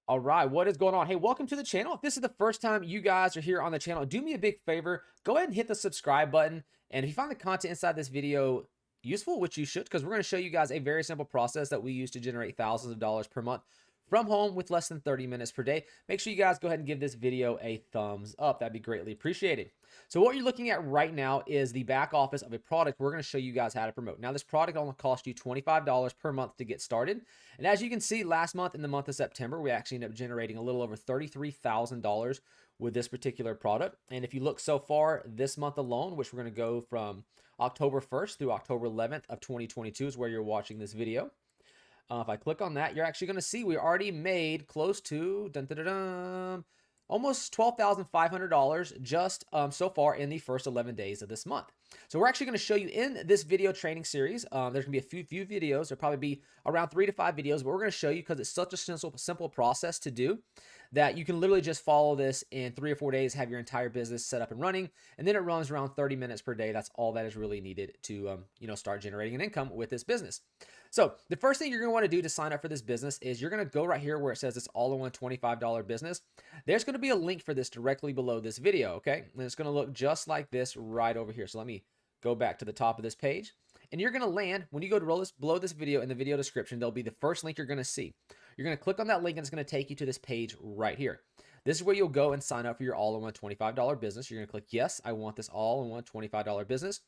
All right, what is going on? Hey, welcome to the channel. If this is the first time you guys are here on the channel, do me a big favor. Go ahead and hit the subscribe button. And if you find the content inside this video useful, which you should, because we're going to show you guys a very simple process that we use to generate thousands of dollars per month from home with less than 30 minutes per day. Make sure you guys go ahead and give this video a thumbs up. That'd be greatly appreciated. So what you're looking at right now is the back office of a product we're going to show you guys how to promote. Now, this product only costs you $25 per month to get started. And as you can see, last month in the month of September, we actually ended up generating a little over $33,000 with this particular product. And if you look so far this month alone, which we're going to go from October 1st through October 11th of 2022 is where you're watching this video. If I click on that, you're actually going to see we already made close to almost $12,500 just so far in the first 11 days of this month. So we're actually going to show you in this video training series. There's going to be a few videos. There'll probably be around 3 to 5 videos, but we're going to show you because it's such a simple process to do that you can literally just follow this in 3 or 4 days, have your entire business set up and running, and then it runs around 30 minutes per day. That's all that is really needed to start generating an income with this business. So the first thing you're going to want to do to sign up for this business is you're going to go right here where it says it's all-in-one $25 business. There's going to be a link for this directly below this video, okay? And it's going to look just like this right over here. So let me go back to the top of this page. And you're going to land, when you go to below this video in the video description, there'll be the first link you're going to see. You're going to click on that link and it's going to take you to this page right here. This is where you'll go and sign up for your all-in-one $25 business. You're going to click, yes, I want this all-in-one $25 business.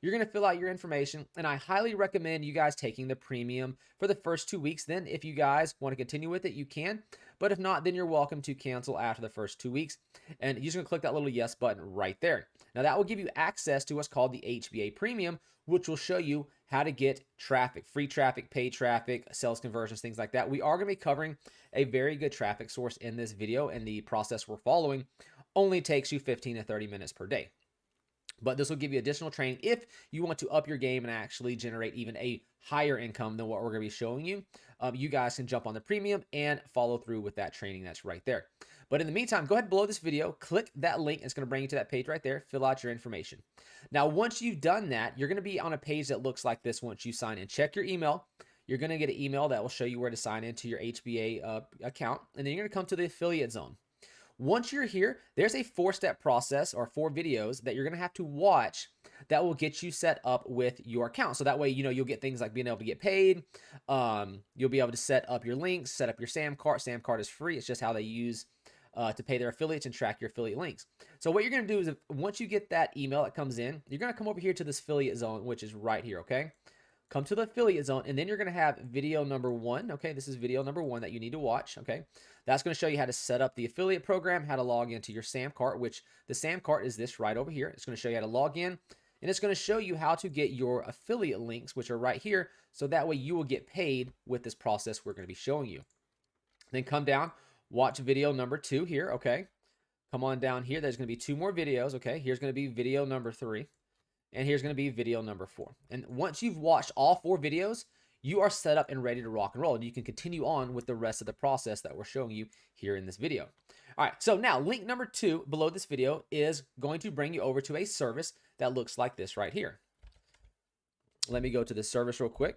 You're going to fill out your information, and I highly recommend you guys taking the premium for the first 2 weeks. Then if you guys want to continue with it, you can. But if not, then you're welcome to cancel after the first 2 weeks. And you're just going to click that little yes button right there. Now that will give you access to what's called the HBA Premium, which will show you how to get traffic, free traffic, paid traffic, sales conversions, things like that. We are going to be covering a very good traffic source in this video, and the process we're following only takes you 15 to 30 minutes per day. But this will give you additional training if you want to up your game and actually generate even a higher income than what we're going to be showing you. You guys can jump on the premium and follow through with that training that's right there. But in the meantime, go ahead below this video, click that link. It's going to bring you to that page right there. Fill out your information. Now, once you've done that, you're going to be on a page that looks like this once you sign in. Check your email. You're going to get an email that will show you where to sign into your HBA account. And then you're going to come to the affiliate zone. Once you're here, there's a 4-step process or 4 videos that you're going to have to watch that will get you set up with your account. So that way, you'll get things like being able to get paid. You'll be able to set up your links, set up your SAM card. SAM card is free. It's just how they use to pay their affiliates and track your affiliate links. So what you're going to do is once you get that email that comes in, you're going to come over here to this affiliate zone, which is right here, okay? Come to the affiliate zone, and then you're going to have video number 1. Okay, this is video number 1 that you need to watch. Okay, that's going to show you how to set up the affiliate program, how to log into your SAM cart, which the SAM cart is this right over here. It's going to show you how to log in, and it's going to show you how to get your affiliate links, which are right here. So that way you will get paid with this process we're going to be showing you. Then come down, watch video number 2 here. Okay, come on down here. There's going to be 2 more videos. Okay, here's going to be video number 3. And here's going to be video number 4. And once you've watched all 4 videos, you are set up and ready to rock and roll. And you can continue on with the rest of the process that we're showing you here in this video. All right, so now link number 2 below this video is going to bring you over to a service that looks like this right here. Let me go to the service real quick.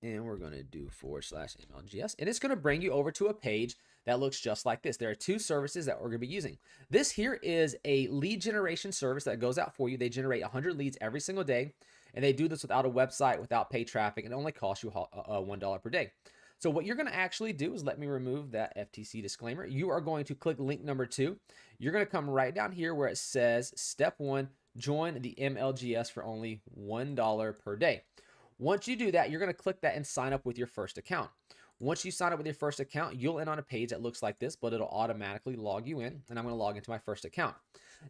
And we're going to do /MLGS. And it's going to bring you over to a page that looks just like this. There are 2 services that we're going to be using. This here is a lead generation service that goes out for you. They generate 100 leads every single day. And they do this without a website, without paid traffic. And it only costs you $1 per day. So what you're going to actually do is let me remove that FTC disclaimer. You are going to click link number 2. You're going to come right down here where it says step 1, join the MLGS for only $1 per day. Once you do that, you're going to click that and sign up with your first account. Once you sign up with your first account, you'll end on a page that looks like this, but it'll automatically log you in, and I'm going to log into my first account.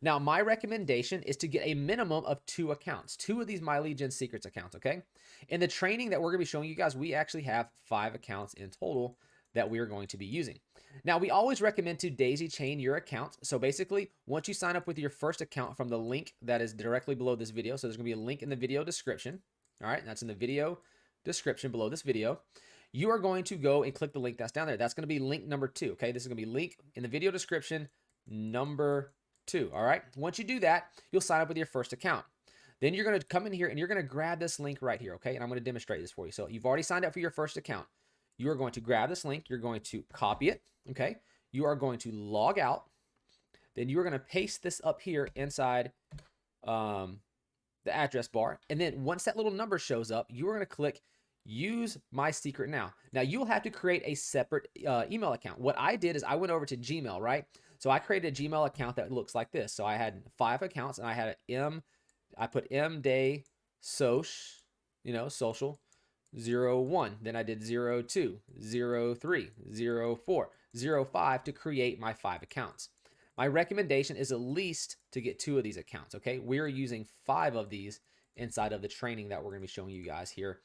Now, my recommendation is to get a minimum of 2 accounts, 2 of these My Lead Gen Secrets accounts, okay? In the training that we're going to be showing you guys, we actually have 5 accounts in total that we are going to be using. Now, we always recommend to daisy chain your account. So basically, once you sign up with your first account from the link that is directly below this video, so there's going to be a link in the video description. All right, that's in the video description below this video. You are going to go and click the link that's down there. That's going to be link number 2, okay? This is going to be link in the video description number 2, all right? Once you do that, you'll sign up with your first account. Then you're going to come in here and you're going to grab this link right here, okay? And I'm going to demonstrate this for you. So you've already signed up for your first account. you are going to grab this link, you're going to copy it, okay? You are going to log out, then you are going to paste this up here inside the address bar. And then once that little number shows up, you are going to click use my secret now. Now you'll have to create a separate email account. What I did is I went over to Gmail, right? So I created a Gmail account that looks like this. So I had 5 accounts and I had I put mday social 01. Then I did 02, 03, 04, 05 to create my 5 accounts. My recommendation is at least to get 2 of these accounts, okay? We're using 5 of these inside of the training that we're going to be showing you guys here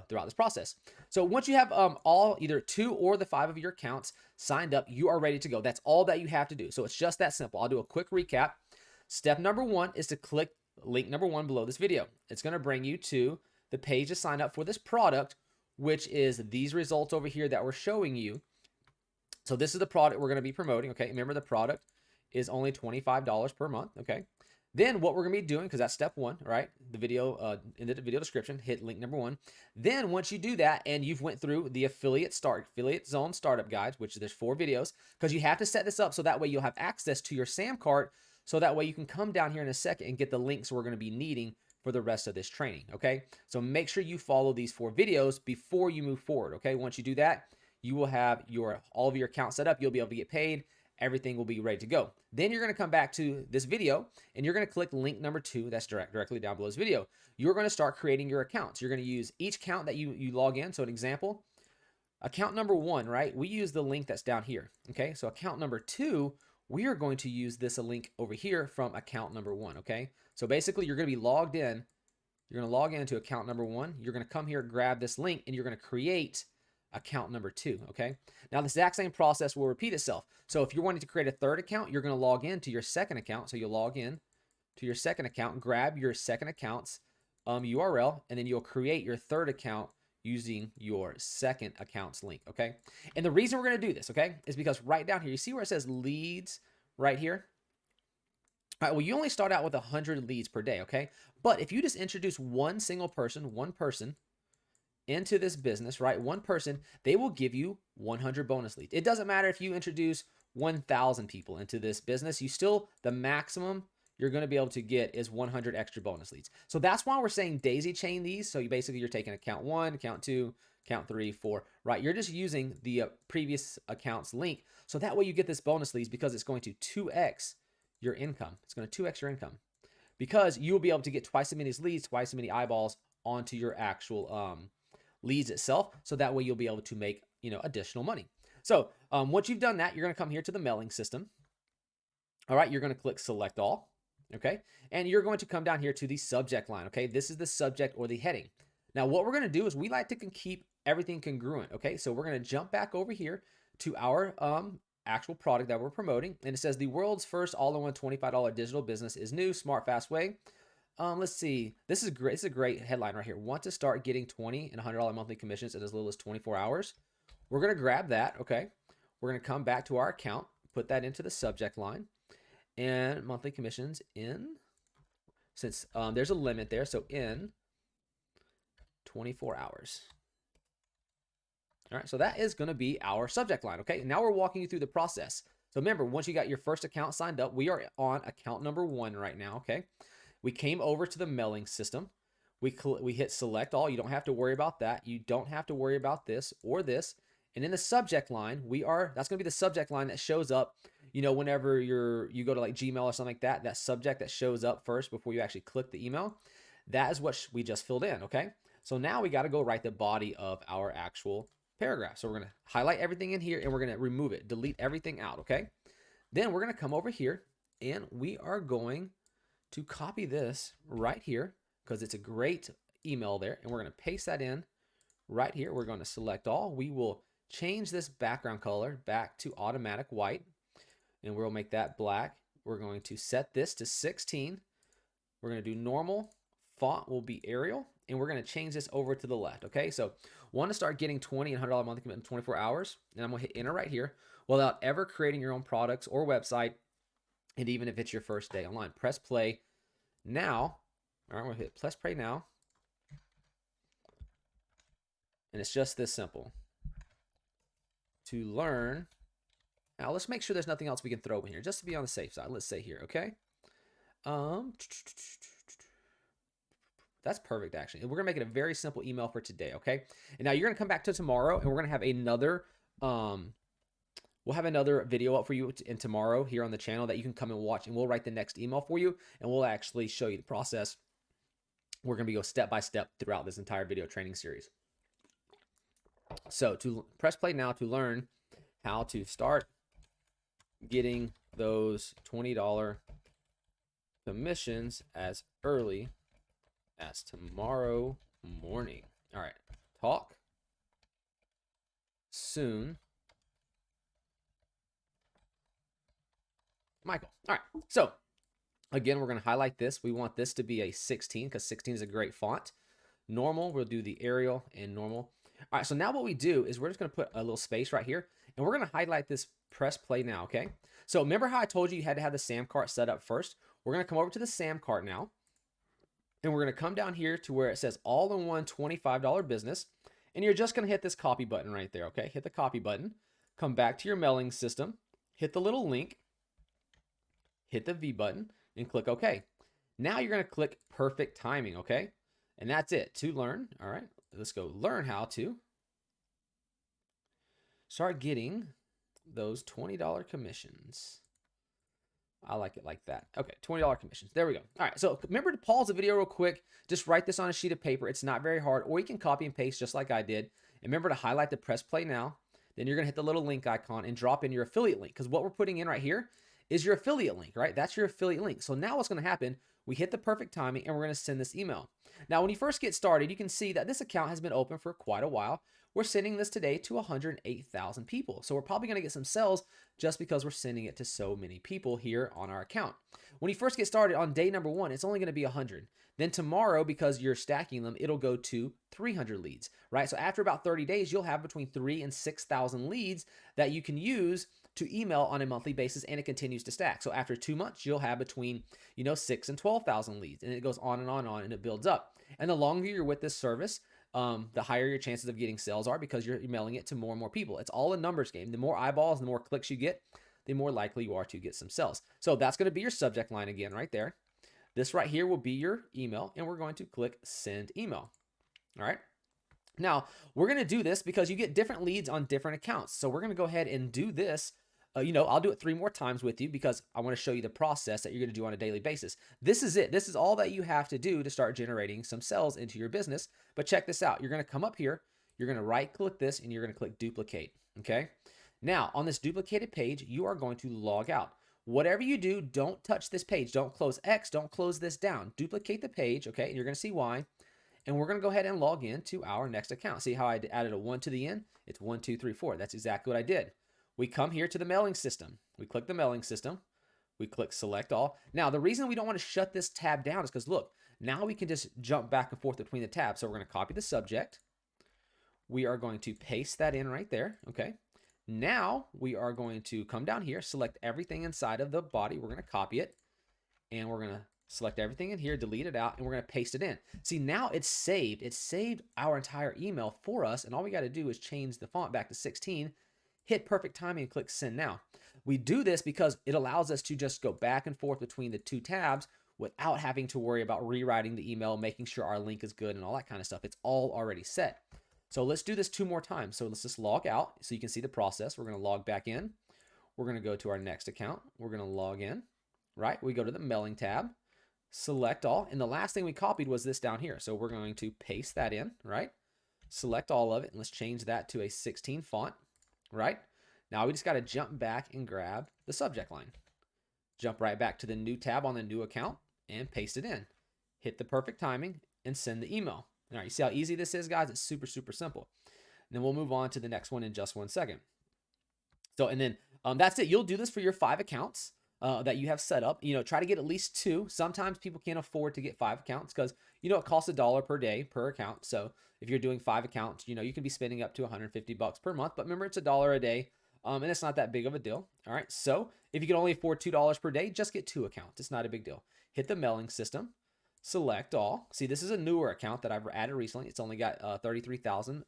throughout this process. So once you have all either 2 or the 5 of your accounts signed up, you are ready to go. That's all that you have to do. So it's just that simple. I'll do a quick recap. Step number 1 is to click link number 1 below this video. It's going to bring you to the page to sign up for this product, which is these results over here that we're showing you. So this is the product we're going to be promoting, okay? Remember, the product is only $25 per month, okay? Then what we're going to be doing, because that's step 1, right? The video, in the video description, hit link number 1. Then once you do that and you've went through the affiliate zone startup guides, which there's 4 videos, because you have to set this up so that way you'll have access to your SAM cart, so that way you can come down here in a second and get the links we're going to be needing for the rest of this training, okay? So make sure you follow these 4 videos before you move forward, okay? Once you do that, you will have all of your accounts set up. You'll be able to get paid. Everything will be ready to go. Then you're going to come back to this video and you're going to click link number 2. That's directly down below this video. You're going to start creating your accounts. You're going to use each account that you log in. So an example, account number 1, right? We use the link that's down here. Okay. So account number 2, we are going to use this link over here from account number 1. Okay. So basically you're going to be logged in. You're going to log into account number 1. You're going to come here, grab this link, and you're going to create account number 2, okay? Now, the exact same process will repeat itself. So if you're wanting to create a 3rd account, you're going to log in to your 2nd account. So you'll log in to your 2nd account, grab your 2nd account's URL, and then you'll create your 3rd account using your 2nd account's link, okay? And the reason we're going to do this, okay, is because right down here, you see where it says leads right here? All right, well, you only start out with 100 leads per day, okay? But if you just introduce one person into this business, right? One person, they will give you 100 bonus leads. It doesn't matter if you introduce 1,000 people into this business, the maximum you're going to be able to get is 100 extra bonus leads. So that's why we're saying daisy chain these. So you're taking account 1, account 2, account 3, 4, right? You're just using the previous account's link. So that way you get this bonus leads because it's going to 2x your income. It's going to 2x your income because you'll be able to get twice as many leads, twice as many eyeballs onto your actual leads itself. So that way you'll be able to make, additional money. So once you've done that, you're going to come here to the mailing system. All right. You're going to click select all. Okay. And you're going to come down here to the subject line. Okay. This is the subject or the heading. Now, what we're going to do is we like to keep everything congruent. Okay. So we're going to jump back over here to our actual product that we're promoting. And it says the world's first all-in-one $25 digital business is new, smart, fast way. Let's see. This is great. This is a great headline right here. Want to start getting $20 and $100 monthly commissions in as little as 24 hours. We're going to grab that. Okay. We're going to come back to our account, put that into the subject line, and monthly commissions since there's a limit there. So in 24 hours. All right. So that is going to be our subject line. Okay. Now we're walking you through the process. So remember, once you got your first account signed up, we are on account number 1 right now. Okay. We came over to the mailing system. We hit select all. You don't have to worry about that. You don't have to worry about this or this. And in the subject line, that's going to be the subject line that shows up, whenever you go to like Gmail or something like that, that subject that shows up first before you actually click the email. That is what we just filled in. Okay. So now we got to go write the body of our actual paragraph. So we're going to highlight everything in here and we're going to remove it, delete everything out. Okay. Then we're going to come over here and we are going to copy this right here because it's a great email there. And we're going to paste that in right here. We're going to select all. We will change this background color back to automatic white and we'll make that black. We're going to set this to 16. We're going to do normal. Font will be Arial and we're going to change this over to the left. Okay. So want to start getting $20 and $100 monthly commitment in 24 hours. And I'm going to hit enter right here without ever creating your own products or website. And even if it's your first day online, press play now. All right, we'll hit press play now. And it's just this simple. to learn. Now let's make sure there's nothing else we can throw in here just to be on the safe side. Let's say here, okay? That's perfect, actually. We're gonna make it a very simple email for today, okay? And now you're gonna come back to tomorrow, and we're gonna have another we'll have another video up for you in tomorrow here on the channel that you can come and watch, and we'll write the next email for you, and we'll actually show you the process. We're gonna go step by step throughout this entire video training series. So to press play now to learn how to start getting those $20 commissions as early as tomorrow morning. All right, talk soon, Michael. All right, so again, we're going to highlight this. We want this to be a 16 because 16 is a great font. Normal, we'll do the Arial and normal. All right, so now what we do is we're just going to put a little space right here, and we're going to highlight this press play now, okay? So remember how I told you you had to have the SAM cart set up first? We're going to come over to the SAM cart now, and we're going to come down here to where it says all-in-one $25 business, and you're just going to hit this copy button right there, okay? Hit the copy button, come back to your mailing system, hit the little link, hit the V button, and click OK. Now you're going to click perfect timing, okay? And that's it. To learn, all right, let's go learn how to start getting those $20 commissions. I like it like that. Okay, $20 commissions. There we go. All right, so remember to pause the video real quick. Just write this on a sheet of paper. It's not very hard, or you can copy and paste just like I did. And remember to highlight the press play now. Then you're going to hit the little link icon and drop in your affiliate link, because what we're putting in right here is your affiliate link, right? That's your affiliate link. So now what's going to happen, we hit the perfect timing and we're going to send this email. Now, when you first get started, you can see that this account has been open for quite a while. We're sending this today to 108,000 people. So we're probably going to get some sales just because we're sending it to so many people here on our account. When you first get started on day number 1, it's only going to be 100. Then tomorrow, because you're stacking them, it'll go to 300 leads, right? So after about 30 days, you'll have between 3,000 and 6,000 leads that you can use to email on a monthly basis, and it continues to stack. So after 2 months, you'll have between 6,000 and 12,000 leads, and it goes on and on and on, and it builds up. And the longer you're with this service, the higher your chances of getting sales are, because you're emailing it to more and more people. It's all a numbers game. The more eyeballs, the more clicks you get, the more likely you are to get some sales. So that's going to be your subject line again right there. This right here will be your email, and we're going to click send email. All right. Now, we're going to do this because you get different leads on different accounts. So we're going to go ahead and do this. I'll do it 3 more times with you because I want to show you the process that you're going to do on a daily basis. This is it. This is all that you have to do to start generating some sales into your business. But check this out. You're going to come up here. You're going to right click this and you're going to click duplicate. Okay. Now on this duplicated page, you are going to log out. Whatever you do, don't touch this page. Don't close X. Don't close this down. Duplicate the page. Okay. And you're going to see why. And we're going to go ahead and log in to our next account. See how I added a 1 to the end? It's 1, 2, 3, 4. That's exactly what I did. We come here to the mailing system. We click the mailing system. We click select all. Now, the reason we don't want to shut this tab down is because look, now we can just jump back and forth between the tabs. So we're going to copy the subject. We are going to paste that in right there. Okay. Now we are going to come down here, select everything inside of the body. We're going to copy it and we're going to select everything in here, delete it out, and we're going to paste it in. See, now it's saved. It saved our entire email for us. And all we got to do is change the font back to 16, hit perfect timing and click send now. We do this because it allows us to just go back and forth between the 2 tabs without having to worry about rewriting the email, making sure our link is good and all that kind of stuff. It's all already set. So let's do this 2 more times. So let's just log out so you can see the process. We're going to log back in. We're going to go to our next account. We're going to log in, right? We go to the mailing tab, select all. And the last thing we copied was this down here. So we're going to paste that in, right? Select all of it. And let's change that to a 16 font. Right? Now we just got to jump back and grab the subject line. Jump right back to the new tab on the new account and paste it in. Hit the perfect timing and send the email. All right, you see how easy this is, guys? It's super, super simple. And then we'll move on to the next one in just 1 second. So, and then that's it. You'll do this for your 5 accounts that you have set up. Try to get at least 2. Sometimes people can't afford to get 5 accounts because, it costs $1 per day per account. So if you're doing 5 accounts, you can be spending up to $150 per month. But remember, it's $1 a day, and it's not that big of a deal. All right. So if you can only afford $2 per day, just get 2 accounts. It's not a big deal. Hit the mailing system, select all. See, this is a newer account that I've added recently. It's only got 33,000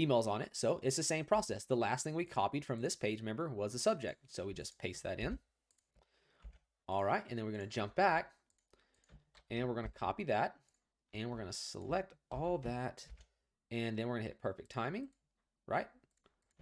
emails on it. So it's the same process. The last thing we copied from this page, remember, was the subject. So we just paste that in. All right, and then we're going to jump back, and we're going to copy that, and we're going to select all that, and then we're going to hit perfect timing, right?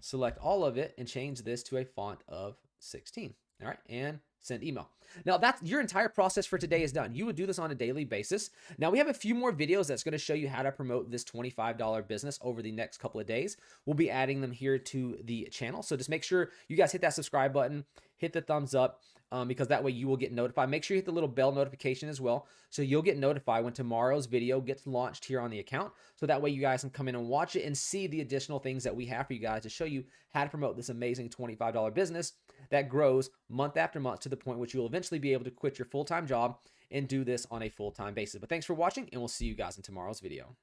Select all of it and change this to a font of 16. All right, and send email. Now that's your entire process for today is done. You would do this on a daily basis. Now we have a few more videos that's going to show you how to promote this $25 business over the next couple of days. We'll be adding them here to the channel. So just make sure you guys hit that subscribe button, hit the thumbs up, because that way you will get notified. Make sure you hit the little bell notification as well, so you'll get notified when tomorrow's video gets launched here on the account. So that way you guys can come in and watch it and see the additional things that we have for you guys to show you how to promote this amazing $25 business that grows month after month to the point which you'll eventually be able to quit your full-time job and do this on a full-time basis. But thanks for watching, and we'll see you guys in tomorrow's video.